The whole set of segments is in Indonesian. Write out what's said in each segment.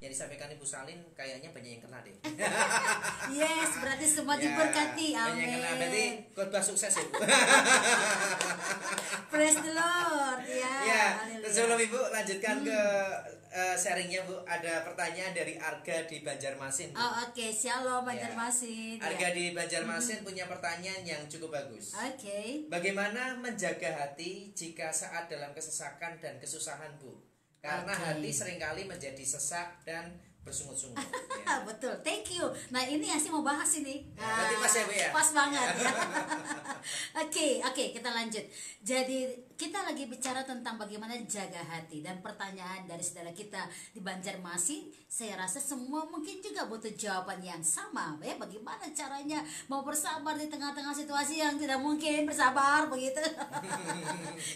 yang disampaikan Ibu Salin kayaknya banyak yang kena deh. Yes, berarti semua Ya, diberkati. banyak yang kena, berarti Amin. khotbah sukses ya Bu. Praise the Lord. Ya. Ya, Haleluya. sebelum Ibu lanjutkan ke sharingnya Bu, ada pertanyaan dari Arga di Banjarmasin Bu. Oh, oke. Shalom Ya. Banjarmasin. Arga Ya. di Banjarmasin punya pertanyaan yang cukup bagus. Oke. Bagaimana menjaga hati jika saat dalam kesesakan dan kesusahan Bu? Karena Oke. hati seringkali menjadi sesak dan bersungut-sungut. Ya. Betul, thank you. Nah ini yang sih mau bahas ini. Ya, berarti pas ya, Bu, ya? Pas banget ya. Oke, kita lanjut. Jadi kita lagi bicara tentang bagaimana jaga hati, dan pertanyaan dari saudara kita di Banjarmasin, saya rasa semua mungkin juga butuh jawaban yang sama. Ya, bagaimana caranya mau bersabar di tengah-tengah situasi yang tidak mungkin bersabar begitu.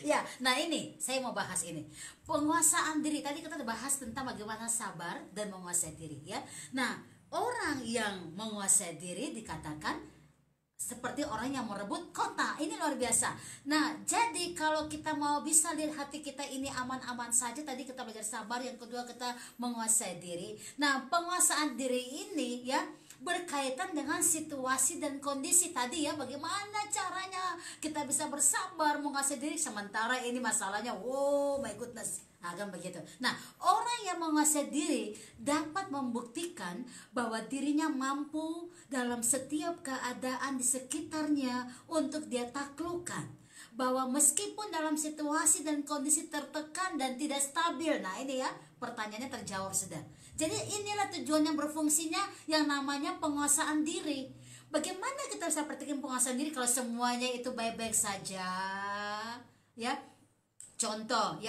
Ya, nah ini saya mau bahas ini. Penguasaan diri. Tadi kita bahas tentang bagaimana sabar dan menguasai diri ya. Nah, orang yang menguasai diri dikatakan seperti orang yang merebut kota. Ini luar biasa. Nah, jadi kalau kita mau bisa lihat hati kita ini aman-aman saja, tadi kita belajar sabar, yang kedua kita menguasai diri. Nah, penguasaan diri ini ya berkaitan dengan situasi dan kondisi tadi ya. Bagaimana caranya kita bisa bersabar menguasai diri sementara ini masalahnya, wow my goodness, kan begitu. Nah, orang yang menguasai diri dapat membuktikan bahwa dirinya mampu dalam setiap keadaan di sekitarnya untuk dia taklukkan, bahwa meskipun dalam situasi dan kondisi tertekan dan tidak stabil. Nah ini ya, pertanyaannya terjawab sudah. Jadi inilah tujuannya berfungsinya yang namanya penguasaan diri. Bagaimana kita bisa praktekin penguasaan diri kalau semuanya itu baik-baik saja? Ya, contoh.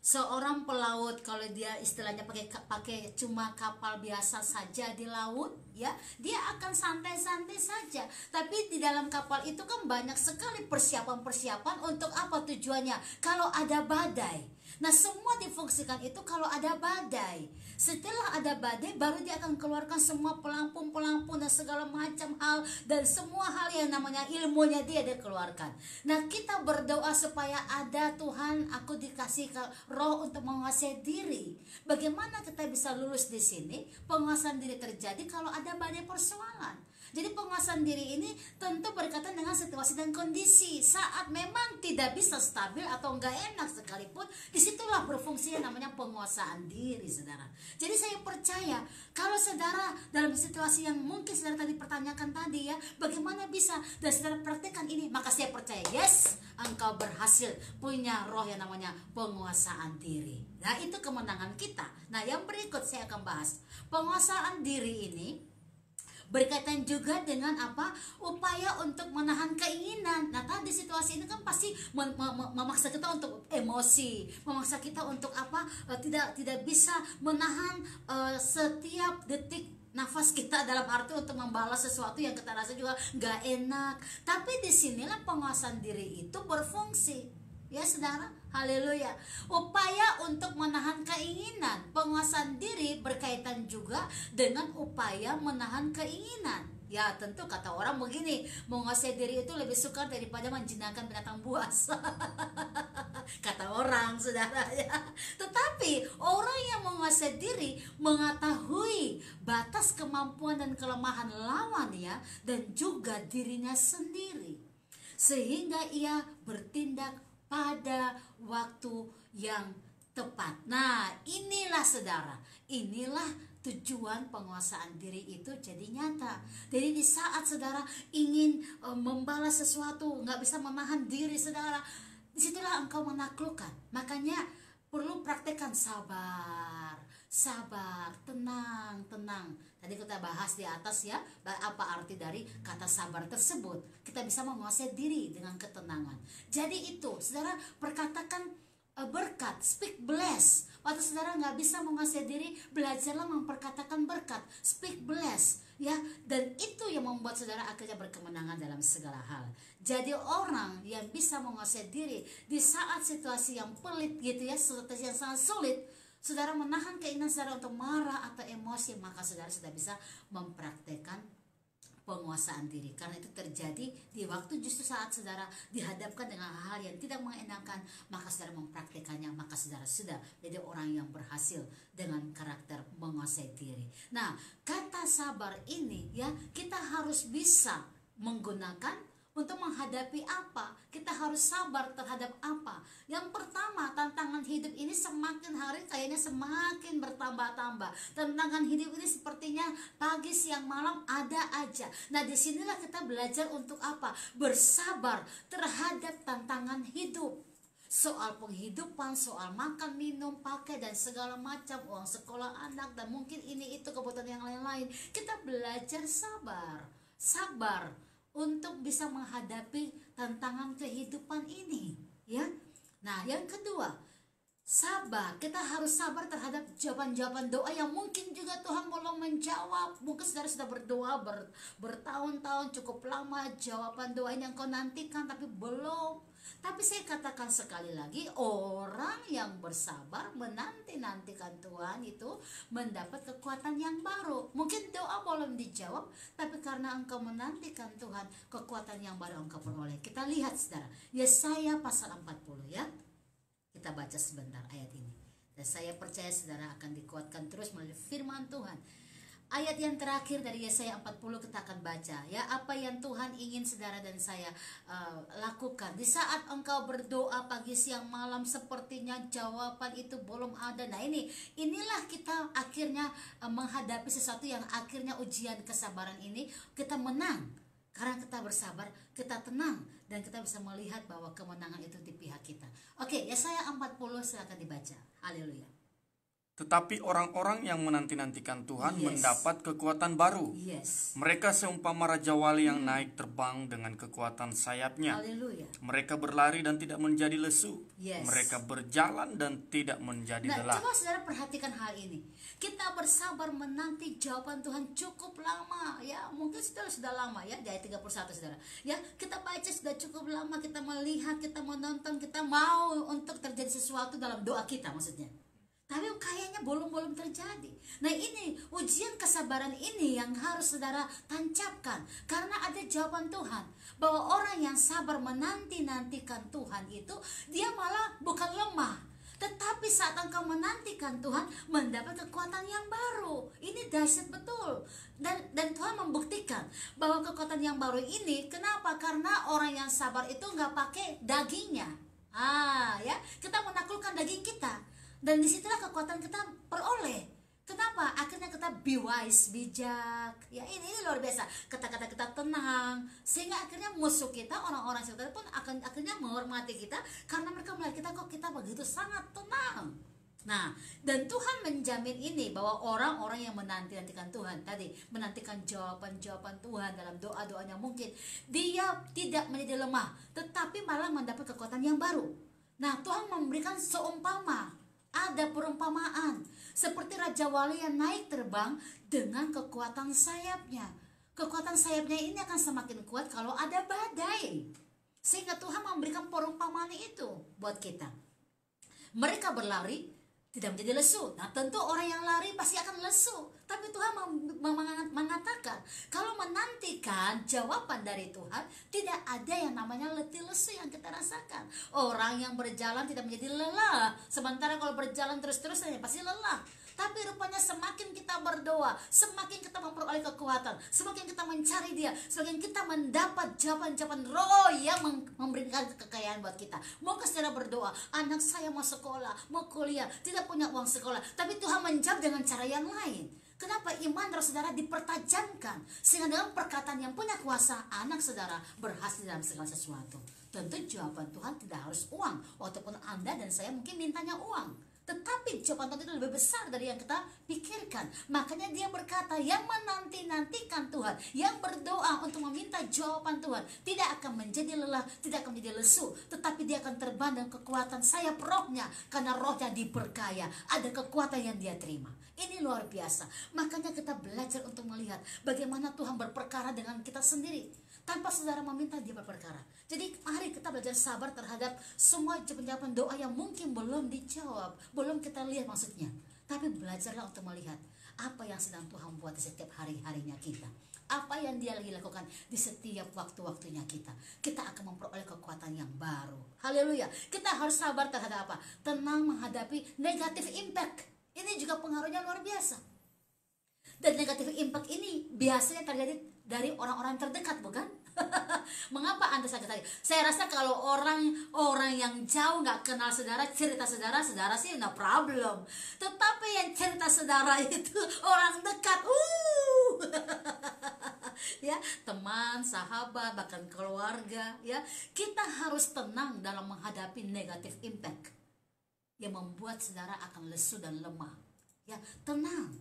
Seorang pelaut kalau dia istilahnya pakai cuma kapal biasa saja di laut, ya, dia akan santai-santai saja. Tapi di dalam kapal itu kan banyak sekali persiapan-persiapan untuk apa tujuannya? Kalau ada badai. Nah, semua difungsikan itu kalau ada badai. Setelah ada badai baru dia akan keluarkan semua pelampung-pelampung dan segala macam hal, dan semua hal yang namanya ilmunya dia keluarkan. Nah, kita berdoa supaya ada Tuhan, aku dikasih roh untuk menguasai diri. Bagaimana kita bisa lulus di sini? Penguasaan diri terjadi kalau ada badai persoalan. Jadi penguasaan diri ini tentu berkaitan dengan situasi dan kondisi. Saat memang tidak bisa stabil atau enggak enak sekalipun, disitulah berfungsi yang namanya penguasaan diri, saudara. Jadi saya percaya kalau saudara dalam situasi yang mungkin saudara tadi pertanyakan tadi ya, bagaimana bisa dan saudara praktekkan ini, maka saya percaya yes, engkau berhasil punya roh yang namanya penguasaan diri. Nah itu kemenangan kita. Nah yang berikut saya akan bahas penguasaan diri ini berkaitan juga dengan apa? Upaya untuk menahan keinginan. Nah, tadi situasi ini kan pasti memaksa kita untuk emosi, memaksa kita untuk apa? Tidak bisa menahan setiap detik nafas kita, dalam arti untuk membalas sesuatu yang kita rasa juga nggak enak. Tapi disinilah penguasaan diri itu berfungsi. Ya saudara, haleluya. Upaya untuk menahan keinginan. Penguasaan diri berkaitan juga dengan upaya menahan keinginan. Ya tentu kata orang begini, menguasai diri itu lebih sukar daripada menjinakkan binatang buas. Kata orang, saudara ya. Tetapi orang yang menguasai diri mengetahui batas kemampuan dan kelemahan lawan ya, dan juga dirinya sendiri, sehingga ia bertindak pada waktu yang tepat. Nah inilah saudara, inilah tujuan penguasaan diri itu jadi nyata. Jadi di saat saudara ingin membalas sesuatu, nggak bisa menahan diri saudara, disitulah engkau menaklukkan. Makanya perlu praktekkan sabar, tenang. Tadi kita bahas di atas ya, apa arti dari kata sabar tersebut. Kita bisa menguasai diri dengan ketenangan. Jadi itu, saudara perkatakan berkat, speak bless. Waktu saudara nggak bisa menguasai diri, belajarlah memperkatakan berkat, speak bless. Ya, dan itu yang membuat saudara akhirnya berkemenangan dalam segala hal. Jadi orang yang bisa menguasai diri di saat situasi yang pelit gitu ya, situasi yang sangat sulit, saudara menahan keinginan saudara untuk marah atau emosi, maka saudara sudah bisa mempraktekkan penguasaan diri. Karena itu terjadi di waktu justru saat saudara dihadapkan dengan hal yang tidak mengenakan, maka saudara mempraktekannya, maka saudara sudah jadi orang yang berhasil dengan karakter menguasai diri. Nah, kata sabar ini ya kita harus bisa menggunakan untuk menghadapi apa? Kita harus sabar terhadap apa? Yang pertama, tantangan hidup ini semakin hari kayaknya semakin bertambah-tambah. Tantangan hidup ini sepertinya pagi, siang, malam ada aja. Nah, disinilah kita belajar untuk apa? Bersabar terhadap tantangan hidup. Soal penghidupan, soal makan, minum, pakai, dan segala macam, uang sekolah anak, dan mungkin ini itu kebutuhan yang lain-lain. Kita belajar sabar. Sabar untuk bisa menghadapi tantangan kehidupan ini, ya. Nah, yang kedua, sabar. Kita harus sabar terhadap jawaban-jawaban doa yang mungkin juga Tuhan belum menjawab. Mungkin saudara sudah berdoa bertahun-tahun, cukup lama, jawaban doa yang kau nantikan tapi belum. Tapi saya katakan sekali lagi, orang yang bersabar menanti-nantikan Tuhan itu mendapat kekuatan yang baru. Mungkin doa belum dijawab, tapi karena engkau menantikan Tuhan, kekuatan yang baru engkau peroleh. Kita lihat saudara, Yesaya pasal 40 ya. Kita baca sebentar ayat ini. Dan saya percaya saudara akan dikuatkan terus melalui firman Tuhan. Ayat yang terakhir dari Yesaya 40 kita akan baca ya, apa yang Tuhan ingin saudara dan saya lakukan. Di saat engkau berdoa pagi, siang, malam, sepertinya jawaban itu belum ada. Nah, inilah kita akhirnya menghadapi sesuatu yang akhirnya ujian kesabaran ini kita menang. Karena kita bersabar, kita tenang, dan kita bisa melihat bahwa kemenangan itu di pihak kita. Oke, Yesaya 40 silakan dibaca. Haleluya. Tetapi orang-orang yang menanti-nantikan Tuhan Yes. mendapat kekuatan baru. Yes. Mereka seumpama raja wali yang naik terbang dengan kekuatan sayapnya. Haleluya. Mereka berlari dan tidak menjadi lesu. Yes. Mereka berjalan dan tidak menjadi Nah, lelah. coba saudara perhatikan hal ini. Kita bersabar menanti jawaban Tuhan cukup lama ya. Mungkin saudara sudah lama ya, di ayat 31 saudara. Ya, kita baca sudah cukup lama, kita melihat, kita menonton, kita mau untuk terjadi sesuatu dalam doa kita maksudnya. Tapi kayaknya belum terjadi. Nah, ini ujian kesabaran ini yang harus saudara tancapkan. Karena ada jawaban Tuhan. Bahwa orang yang sabar menanti-nantikan Tuhan itu, dia malah bukan lemah. Tetapi saat engkau menantikan Tuhan, mendapat kekuatan yang baru. Ini dahsyat betul. Dan Tuhan membuktikan bahwa kekuatan yang baru ini, kenapa? Karena orang yang sabar itu nggak pakai dagingnya. Ya, kita menaklukkan daging kita. Dan disitulah kekuatan kita peroleh. Kenapa? Akhirnya kita be wise, bijak. Ya, ini luar biasa. Kata-kata kita tenang, sehingga akhirnya musuh kita, orang-orang sekitar pun akan akhirnya menghormati kita karena mereka melihat kita kok kita begitu sangat tenang. Nah, dan Tuhan menjamin ini bahwa orang-orang yang menanti-nantikan Tuhan tadi, menantikan jawaban-jawaban Tuhan dalam doa-doanya mungkin, dia tidak menjadi lemah, tetapi malah mendapat kekuatan yang baru. Nah, Tuhan memberikan seumpama. Ada perumpamaan seperti Raja Wali yang naik terbang dengan kekuatan sayapnya. Kekuatan sayapnya ini akan semakin kuat kalau ada badai. Sehingga Tuhan memberikan perumpamaan itu buat kita. Mereka berlari tidak menjadi lesu. Nah, tentu orang yang lari pasti akan lesu. Tapi Tuhan mengatakan kalau menantikan jawaban dari Tuhan, tidak ada yang namanya letih lesu yang kita rasakan. Orang yang berjalan tidak menjadi lelah. Sementara kalau berjalan terus-terusan ya pasti lelah. Tapi rupanya semakin kita berdoa, semakin kita memperoleh kekuatan, semakin kita mencari Dia, semakin kita mendapat jawaban-jawaban roh yang memberikan kekayaan buat kita. Mau secara berdoa, anak saya mau sekolah, mau kuliah, tidak punya uang sekolah, tapi Tuhan menjawab dengan cara yang lain. Kenapa? Iman roh saudara dipertajamkan, sehingga dengan perkataan yang punya kuasa, anak saudara berhasil dalam segala sesuatu. Tentu jawaban Tuhan tidak harus uang, walaupun Anda dan saya mungkin mintanya uang. Tetapi jawaban Tuhan itu lebih besar dari yang kita pikirkan. Makanya dia berkata, yang menanti-nantikan Tuhan, yang berdoa untuk meminta jawaban Tuhan, tidak akan menjadi lelah, tidak akan menjadi lesu, tetapi dia akan terbang dengan kekuatan sayap rohnya, karena rohnya diperkaya, ada kekuatan yang dia terima. Ini luar biasa. Makanya kita belajar untuk melihat bagaimana Tuhan berperkara dengan kita sendiri, tanpa saudara meminta dia berperkara. Jadi mari kita belajar sabar terhadap semua jawaban doa yang mungkin belum dijawab, belum kita lihat maksudnya. Tapi belajarlah untuk melihat apa yang sedang Tuhan buat di setiap hari-harinya kita. Apa yang dia lagi lakukan di setiap waktu-waktunya kita. Kita akan memperoleh kekuatan yang baru. Haleluya. Kita harus sabar terhadap apa? Tenang menghadapi negatif impact. Ini juga pengaruhnya luar biasa. Dan negatif impact ini biasanya terjadi dari orang-orang terdekat, bukan? Mengapa Anda sakit hati? Saya rasa kalau orang yang jauh nggak kenal saudara, cerita saudara sih no problem. Tetapi yang cerita saudara itu orang dekat, ya, teman, sahabat, bahkan keluarga, ya, kita harus tenang dalam menghadapi negatif impact yang membuat saudara akan lesu dan lemah. Ya, tenang.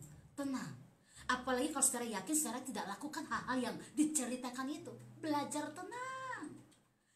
Apalagi kalau saudara yakin saudara tidak lakukan hal-hal yang diceritakan itu. Belajar tenang.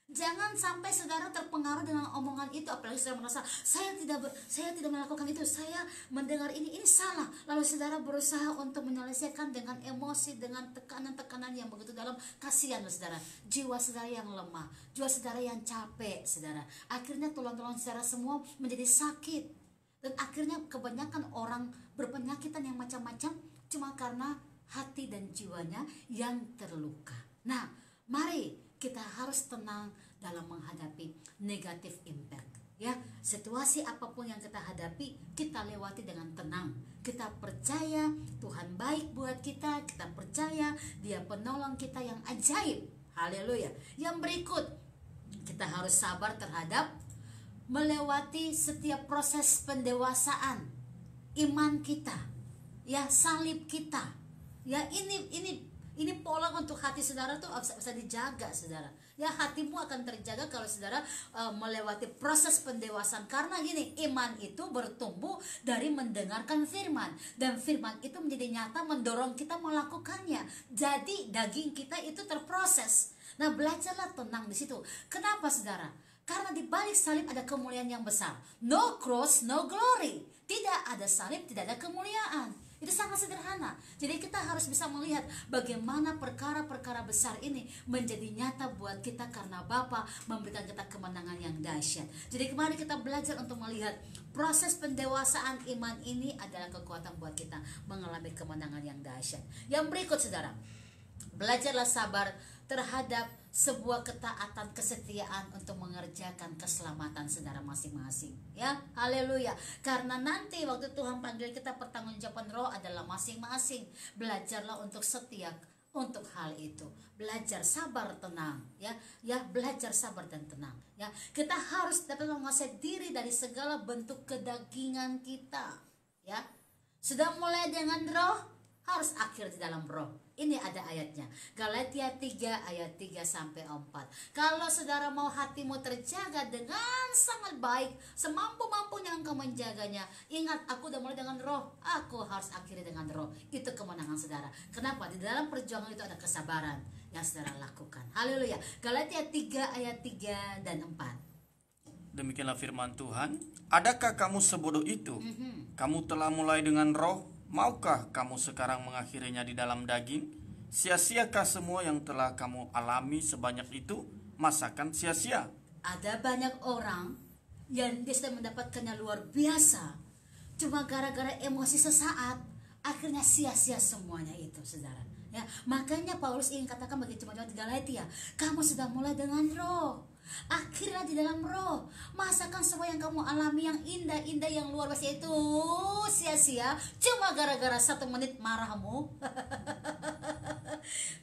Jangan sampai saudara terpengaruh dengan omongan itu. Apalagi saudara merasa saya tidak melakukan itu, saya mendengar ini salah. Lalu saudara berusaha untuk menyelesaikan dengan emosi, dengan tekanan-tekanan yang begitu dalam. Kasihan saudara, jiwa saudara yang lemah, jiwa saudara yang capek, saudara. Akhirnya tulang-tulang saudara semua menjadi sakit. Dan akhirnya kebanyakan orang berpenyakitan yang macam-macam cuma karena hati dan jiwanya yang terluka. Nah, mari kita harus tenang dalam menghadapi negatif impact. Ya, situasi apapun yang kita hadapi, kita lewati dengan tenang. Kita percaya Tuhan baik buat kita, kita percaya Dia penolong kita yang ajaib. Haleluya. Yang berikut, kita harus sabar terhadap melewati setiap proses pendewasaan iman kita, ya, salib kita. Ya, ini pola untuk hati saudara tuh bisa dijaga, saudara. Ya, hatimu akan terjaga kalau saudara melewati proses pendewasaan. Karena gini, iman itu bertumbuh dari mendengarkan firman, dan firman itu menjadi nyata mendorong kita melakukannya. Jadi daging kita itu terproses. Nah, belajarlah tenang di situ. Kenapa, saudara? Karena di balik salib ada kemuliaan yang besar. No cross, no glory. Tidak ada salib, tidak ada kemuliaan. Itu sangat sederhana. Jadi kita harus bisa melihat bagaimana perkara-perkara besar ini menjadi nyata buat kita karena Bapa memberikan kita kemenangan yang dahsyat. Jadi kemarin kita belajar untuk melihat proses pendewasaan iman ini adalah kekuatan buat kita mengalami kemenangan yang dahsyat. Yang berikut, saudara, belajarlah sabar terhadap sebuah ketaatan, kesetiaan untuk mengerjakan keselamatan saudara masing-masing. Ya, haleluya. Karena nanti waktu Tuhan panggil kita, pertanggungjawaban roh adalah masing-masing. Belajarlah untuk setia untuk hal itu. Belajar sabar tenang, ya, belajar sabar dan tenang. Ya, kita harus dapat menguasai diri dari segala bentuk kedagingan kita. Ya, sudah mulai dengan roh, harus akhir di dalam roh. Ini ada ayatnya, Galatia 3 ayat 3 sampai 4. Kalau saudara mau hatimu terjaga dengan sangat baik, semampu-mampunya engkau menjaganya, ingat, aku udah mulai dengan roh, aku harus akhiri dengan roh. Itu kemenangan saudara. Kenapa? Di dalam perjuangan itu ada kesabaran yang saudara lakukan. Haleluya. Galatia 3 ayat 3 dan 4. Demikianlah firman Tuhan. Adakah kamu sebodoh itu? Kamu telah mulai dengan roh, maukah kamu sekarang mengakhirinya di dalam daging? Sia-siakah semua yang telah kamu alami sebanyak itu? Masakan sia-sia? Ada banyak orang yang dia sudah mendapatkannya luar biasa, cuma gara-gara emosi sesaat, akhirnya sia-sia semuanya itu, saudara. Ya, makanya Paulus ingin katakan bagi jemaat di Galatia, kamu sudah mulai dengan roh, akhirnya di dalam roh. Masakan semua yang kamu alami yang indah-indah, yang luar biasa itu sia-sia cuma gara-gara 1 menit marahmu?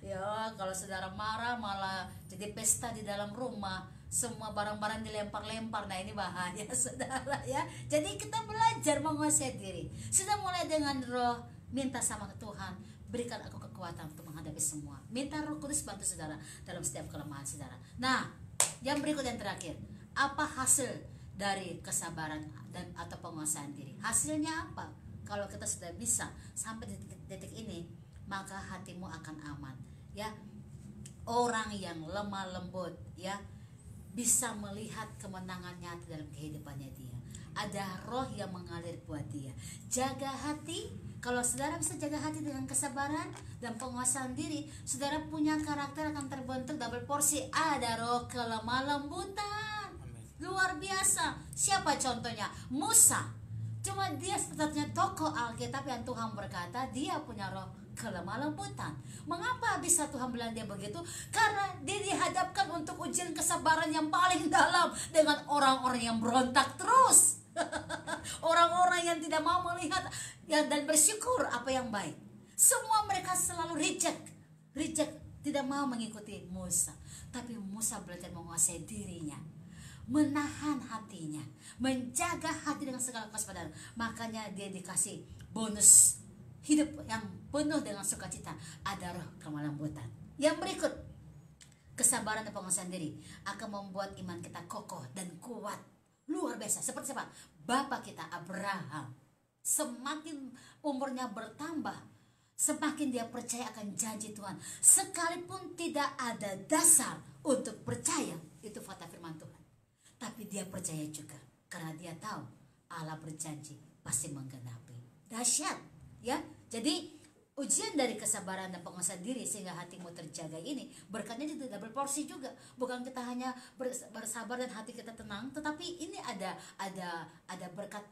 Ya, kalau saudara marah malah jadi pesta di dalam rumah, semua barang-barang dilempar-lempar. Nah, ini bahaya, saudara, ya. Jadi kita belajar menguasai diri. Sudah mulai dengan roh, minta sama Tuhan, berikan aku kekuatan untuk menghadapi semua. Minta Roh Kudus bantu saudara dalam setiap kelemahan saudara. Nah, yang berikut yang terakhir, apa hasil dari kesabaran dan atau penguasaan diri? Hasilnya apa? Kalau kita sudah bisa sampai di detik ini, maka hatimu akan aman. Ya, orang yang lemah lembut, ya, bisa melihat kemenangan nyata dalam kehidupannya dia. Ada roh yang mengalir buat dia. Jaga hati. Kalau saudara bisa jaga hati dengan kesabaran dan penguasaan diri, saudara punya karakter akan terbentuk double porsi. Ada roh kelemah lembutan. Luar biasa. Siapa contohnya? Musa. Cuma dia satu-satunya tokoh Alkitab yang Tuhan berkata dia punya roh kelemah lembutan. Mengapa bisa Tuhan bilang dia begitu? Karena dia dihadapkan untuk ujian kesabaran yang paling dalam dengan orang-orang yang berontak terus. Orang-orang yang tidak mau melihat ya, dan bersyukur apa yang baik. Semua mereka selalu reject, tidak mau mengikuti Musa. Tapi Musa belajar menguasai dirinya, menahan hatinya, menjaga hati dengan segala kewaspadaan. Makanya dia dikasih bonus hidup yang penuh dengan sukacita, ada roh kelembutan. Yang berikut, kesabaran dan penguasaan diri akan membuat iman kita kokoh dan kuat, luar biasa. Seperti siapa? Bapak kita Abraham. Semakin umurnya bertambah, semakin dia percaya akan janji Tuhan. Sekalipun tidak ada dasar untuk percaya, itu fakta firman Tuhan. Tapi dia percaya juga, karena dia tahu Allah berjanji pasti menggenapi. Dahsyat, ya. Jadi ujian dari kesabaran dan penguasaan diri sehingga hatimu terjaga ini berkatnya juga double porsi juga. Bukan kita hanya bersabar dan hati kita tenang, tetapi ini ada berkat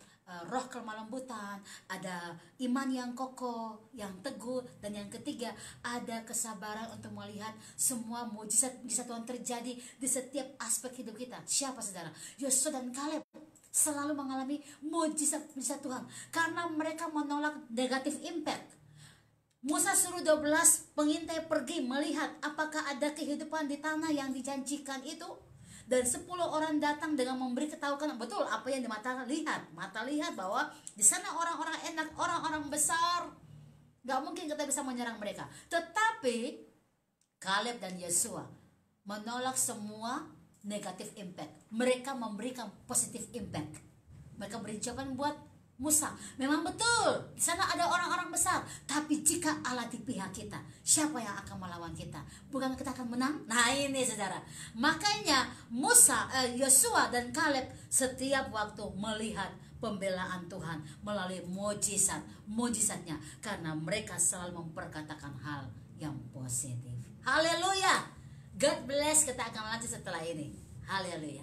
roh kelemah lembutan, ada iman yang kokoh, yang teguh, dan yang ketiga ada kesabaran untuk melihat semua mujizat Tuhan terjadi di setiap aspek hidup kita. Siapa saudara? Yosua dan Kaleb selalu mengalami mujizat Tuhan karena mereka menolak negatif impact. Musa suruh 12 pengintai pergi melihat apakah ada kehidupan di tanah yang dijanjikan itu. Dan 10 orang datang dengan memberi ketahuan betul apa yang di mata lihat. Mata lihat bahwa di sana orang-orang enak, orang-orang besar. Gak mungkin kita bisa menyerang mereka. Tetapi Kaleb dan Yosua menolak semua negatif impact. Mereka memberikan positif impact. Mereka beri jawaban buat Musa, memang betul di sana ada orang-orang besar, tapi jika Allah di pihak kita, siapa yang akan melawan kita? Bukan kita akan menang? Nah ini saudara, makanya Yosua dan Kaleb setiap waktu melihat pembelaan Tuhan melalui mujizatnya, karena mereka selalu memperkatakan hal yang positif. Haleluya. God bless. Kita akan lanjut setelah ini. Haleluya.